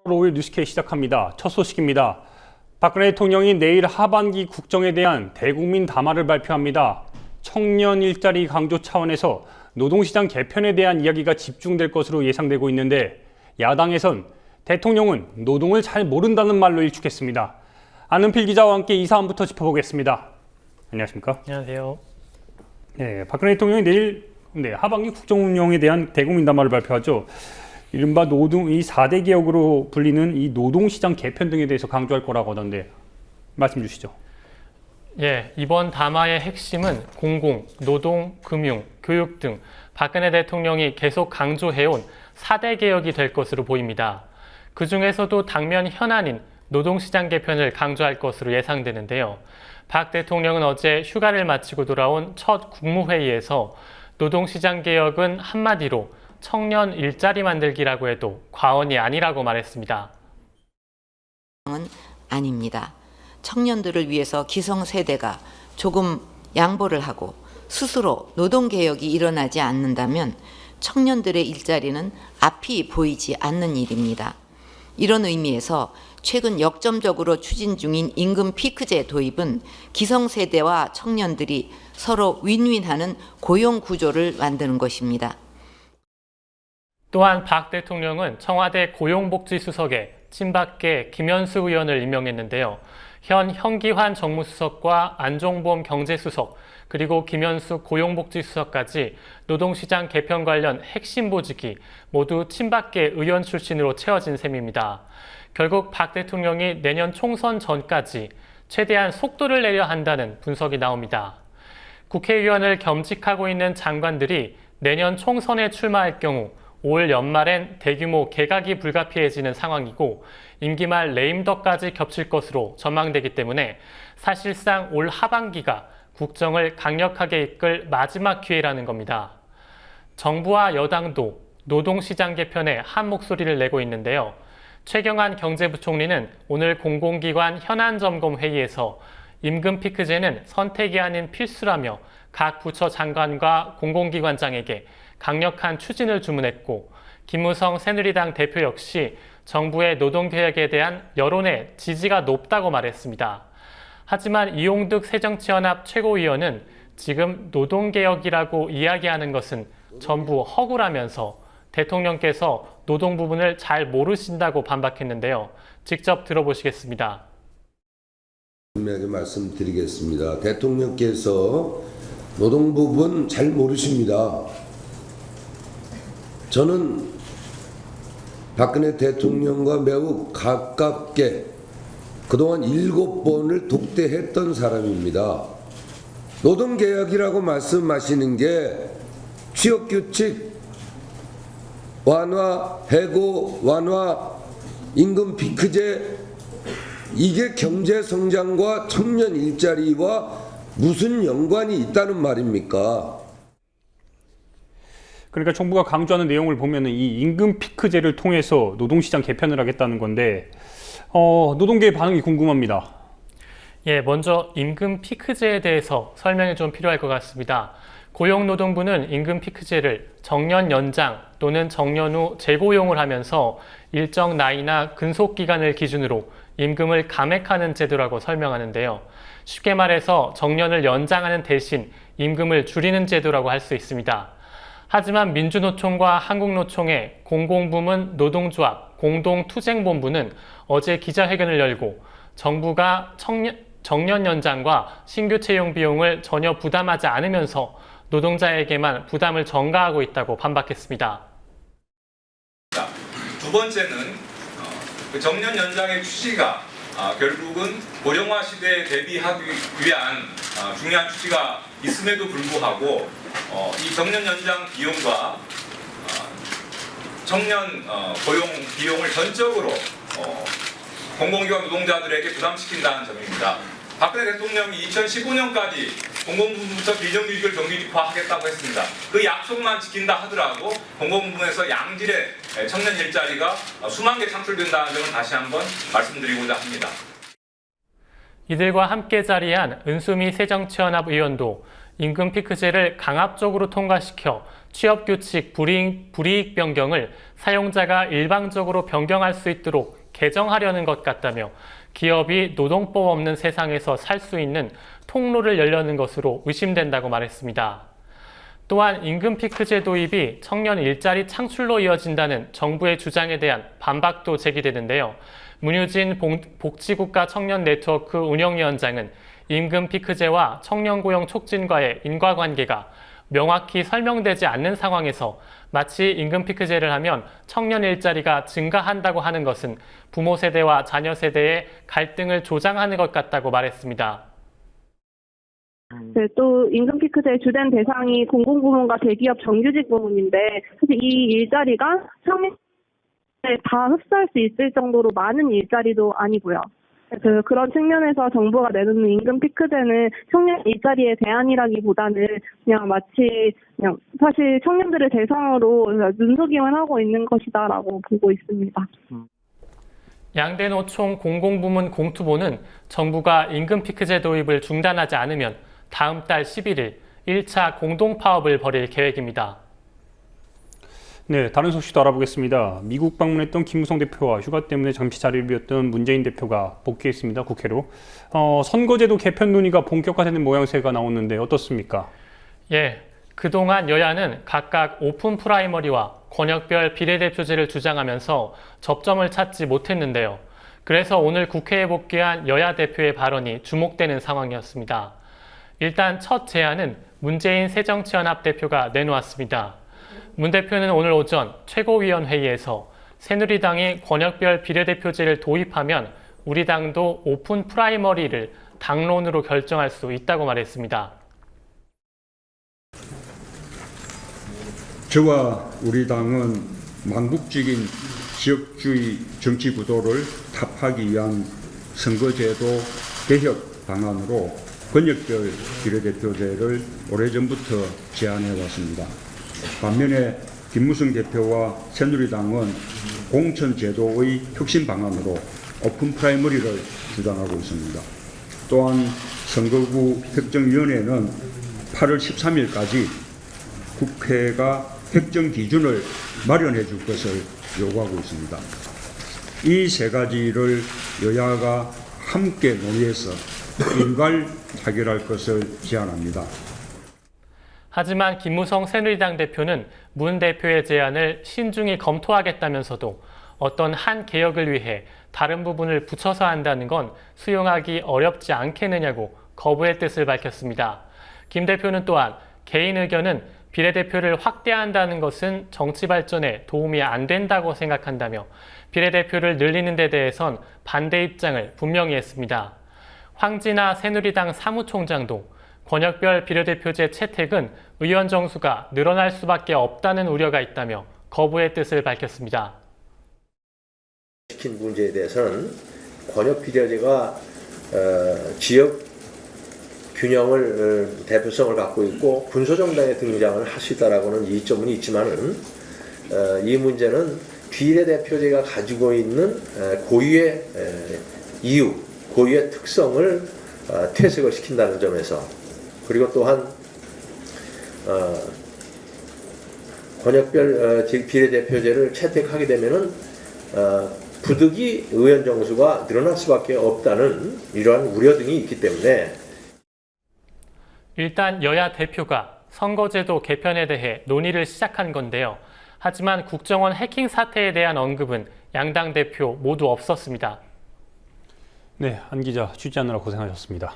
5일 뉴스K 시작합니다. 첫 소식입니다. 박근혜 대통령이 내일 하반기 국정에 대한 대국민 담화를 발표합니다. 청년 일자리 강조 차원에서 노동시장 개편에 대한 이야기가 집중될 것으로 예상되고 있는데 야당에선 대통령은 노동을 잘 모른다는 말로 일축했습니다. 안은필 기자와 함께 이 사안부터 짚어보겠습니다. 안녕하십니까? 안녕하세요. 네, 박근혜 대통령이 내일 하반기 국정 운영에 대한 대국민 담화를 발표하죠. 이른바 이 4대 개혁으로 불리는 이 노동시장 개편 등에 대해서 강조할 거라고 하던데 말씀 주시죠. 예, 이번 담화의 핵심은 공공, 노동, 금융, 교육 등 박근혜 대통령이 계속 강조해온 4대 개혁이 될 것으로 보입니다. 그 중에서도 당면 현안인 노동시장 개편을 강조할 것으로 예상되는데요. 박 대통령은 어제 휴가를 마치고 돌아온 첫 국무회의에서 노동시장 개혁은 한마디로 청년 일자리 만들기라고 해도 과언이 아니라고 말했습니다. 아닙니다. 청년들을 위해서 기성세대가 조금 양보를 하고 스스로 노동개혁이 일어나지 않는다면 청년들의 일자리는 앞이 보이지 않는 일입니다. 이런 의미에서 최근 역점적으로 추진 중인 임금 피크제 도입은 기성세대와 청년들이 서로 윈윈하는 고용 구조를 만드는 것입니다. 또한 박 대통령은 청와대 고용복지수석에 친박계 김현수 의원을 임명했는데요. 현 현기환 정무수석과 안종범 경제수석 그리고 김현수 고용복지수석까지 노동시장 개편 관련 핵심 보직이 모두 친박계 의원 출신으로 채워진 셈입니다. 결국 박 대통령이 내년 총선 전까지 최대한 속도를 내려 한다는 분석이 나옵니다. 국회의원을 겸직하고 있는 장관들이 내년 총선에 출마할 경우 올 연말엔 대규모 개각이 불가피해지는 상황이고 임기 말 레임덕까지 겹칠 것으로 전망되기 때문에 사실상 올 하반기가 국정을 강력하게 이끌 마지막 기회라는 겁니다. 정부와 여당도 노동시장 개편에 한 목소리를 내고 있는데요. 최경환 경제부총리는 오늘 공공기관 현안점검 회의에서 임금 피크제는 선택이 아닌 필수라며 각 부처 장관과 공공기관장에게 강력한 추진을 주문했고 김무성 새누리당 대표 역시 정부의 노동개혁에 대한 여론의 지지가 높다고 말했습니다. 하지만 이용득 새정치연합 최고위원은 지금 노동개혁이라고 이야기하는 것은 전부 허구라면서 대통령께서 노동 부분을 잘 모르신다고 반박했는데요. 직접 들어보시겠습니다. 분명하게 말씀드리겠습니다. 대통령께서 노동 부분 잘 모르십니다. 저는 박근혜 대통령과 매우 가깝게 그동안 7번을 독대했던 사람입니다. 노동개혁이라고 말씀하시는 게 취업규칙 완화, 해고 완화, 임금 피크제 이게 경제성장과 청년 일자리와 무슨 연관이 있다는 말입니까? 그러니까 정부가 강조하는 내용을 보면은 이 임금 피크제를 통해서 노동시장 개편을 하겠다는 건데 노동계의 반응이 궁금합니다. 예, 먼저 임금 피크제에 대해서 설명이 좀 필요할 것 같습니다. 고용노동부는 임금 피크제를 정년 연장 또는 정년 후 재고용을 하면서 일정 나이나 근속기간을 기준으로 임금을 감액하는 제도라고 설명하는데요. 쉽게 말해서 정년을 연장하는 대신 임금을 줄이는 제도라고 할 수 있습니다. 하지만 민주노총과 한국노총의 공공부문 노동조합 공동투쟁본부는 어제 기자회견을 열고 정부가 정년 연장과 신규 채용 비용을 전혀 부담하지 않으면서 노동자에게만 부담을 전가하고 있다고 반박했습니다. 두 번째는 정년 연장의 취지가 결국은 고령화 시대에 대비하기 위한 중요한 취지가 있음에도 불구하고 이 정년 연장 비용과 청년 고용 비용을 전적으로 공공기관 노동자들에게 부담시킨다는 점입니다. 박근혜 대통령이 2015년까지 공공부문부터 비정규직을 정규직화하겠다고 했습니다. 그 약속만 지킨다 하더라도 공공부문에서 양질의 청년 일자리가 수만 개 창출된다는 점을 다시 한번 말씀드리고자 합니다. 이들과 함께 자리한 은수미 새정치연합 의원도 임금 피크제를 강압적으로 통과시켜 취업규칙 불이익 변경을 사용자가 일방적으로 변경할 수 있도록 개정하려는 것 같다며 기업이 노동법 없는 세상에서 살 수 있는 통로를 열려는 것으로 의심된다고 말했습니다. 또한 임금 피크제 도입이 청년 일자리 창출로 이어진다는 정부의 주장에 대한 반박도 제기되는데요. 문유진 복지국가 청년 네트워크 운영위원장은 임금 피크제와 청년 고용 촉진과의 인과관계가 명확히 설명되지 않는 상황에서 마치 임금 피크제를 하면 청년 일자리가 증가한다고 하는 것은 부모 세대와 자녀 세대의 갈등을 조장하는 것 같다고 말했습니다. 네, 또 임금 피크제의 주된 대상이 공공부문과 대기업 정규직 부문인데 사실 이 일자리가 청년에 다 흡수할 수 있을 정도로 많은 일자리도 아니고요. 그런 측면에서 정부가 내놓는 임금 피크제는 청년 일자리의 대안이라기보다는 그냥 마치 사실 청년들을 대상으로 눈속임을 하고 있는 것이다라고 보고 있습니다. 양대 노총 공공부문 공투보는 정부가 임금 피크제 도입을 중단하지 않으면 다음 달 11일 1차 공동파업을 벌일 계획입니다. 네, 다른 소식도 알아보겠습니다. 미국 방문했던 김무성 대표와 휴가 때문에 잠시 자리를 비웠던 문재인 대표가 복귀했습니다. 국회로. 선거제도 개편 논의가 본격화되는 모양새가 나오는데 어떻습니까? 예, 그동안 여야는 각각 오픈 프라이머리와 권역별 비례대표제를 주장하면서 접점을 찾지 못했는데요. 그래서 오늘 국회에 복귀한 여야 대표의 발언이 주목되는 상황이었습니다. 일단 첫 제안은 문재인 새정치연합 대표가 내놓았습니다. 문 대표는 오늘 오전 최고위원회의에서 새누리당이 권역별 비례대표제를 도입하면 우리 당도 오픈 프라이머리를 당론으로 결정할 수 있다고 말했습니다. 저와 우리 당은 망국적인 지역주의 정치 구도를 타파하기 위한 선거제도 개혁 방안으로 권역별 비례대표제를 오래전부터 제안해 왔습니다. 반면에 김무성 대표와 새누리당은 공천제도의 혁신 방안으로 오픈 프라이머리를 주장하고 있습니다. 또한 선거구 획정위원회는 8월 13일까지 국회가 획정 기준을 마련해 줄 것을 요구하고 있습니다. 이 세 가지를 여야가 함께 논의해서 일괄 타결할 것을 제안합니다. 하지만 김무성 새누리당 대표는 문 대표의 제안을 신중히 검토하겠다면서도 어떤 한 개혁을 위해 다른 부분을 붙여서 한다는 건 수용하기 어렵지 않겠느냐고 거부의 뜻을 밝혔습니다. 김 대표는 또한 개인 의견은 비례대표를 확대한다는 것은 정치 발전에 도움이 안 된다고 생각한다며 비례대표를 늘리는 데 대해선 반대 입장을 분명히 했습니다. 황진아 새누리당 사무총장도 권역별 비례대표제 채택은 의원 정수가 늘어날 수밖에 없다는 우려가 있다며 거부의 뜻을 밝혔습니다. 시킨 문제에 대해서는 권역 비례제가 지역 균형을 대표성을 갖고 있고 군소정당의 등장을 할 수 있다라고는 이점은 있지만은 이 문제는 비례대표제가 가지고 있는 고유의 이유, 고유의 특성을 퇴색을 시킨다는 점에서 그리고 또한 권역별 비례대표제를 채택하게 되면은 부득이 의원 정수가 늘어날 수밖에 없다는 이러한 우려 등이 있기 때문에 일단 여야 대표가 선거제도 개편에 대해 논의를 시작한 건데요. 하지만 국정원 해킹 사태에 대한 언급은 양당 대표 모두 없었습니다. 네, 안 기자 취재하느라 고생하셨습니다.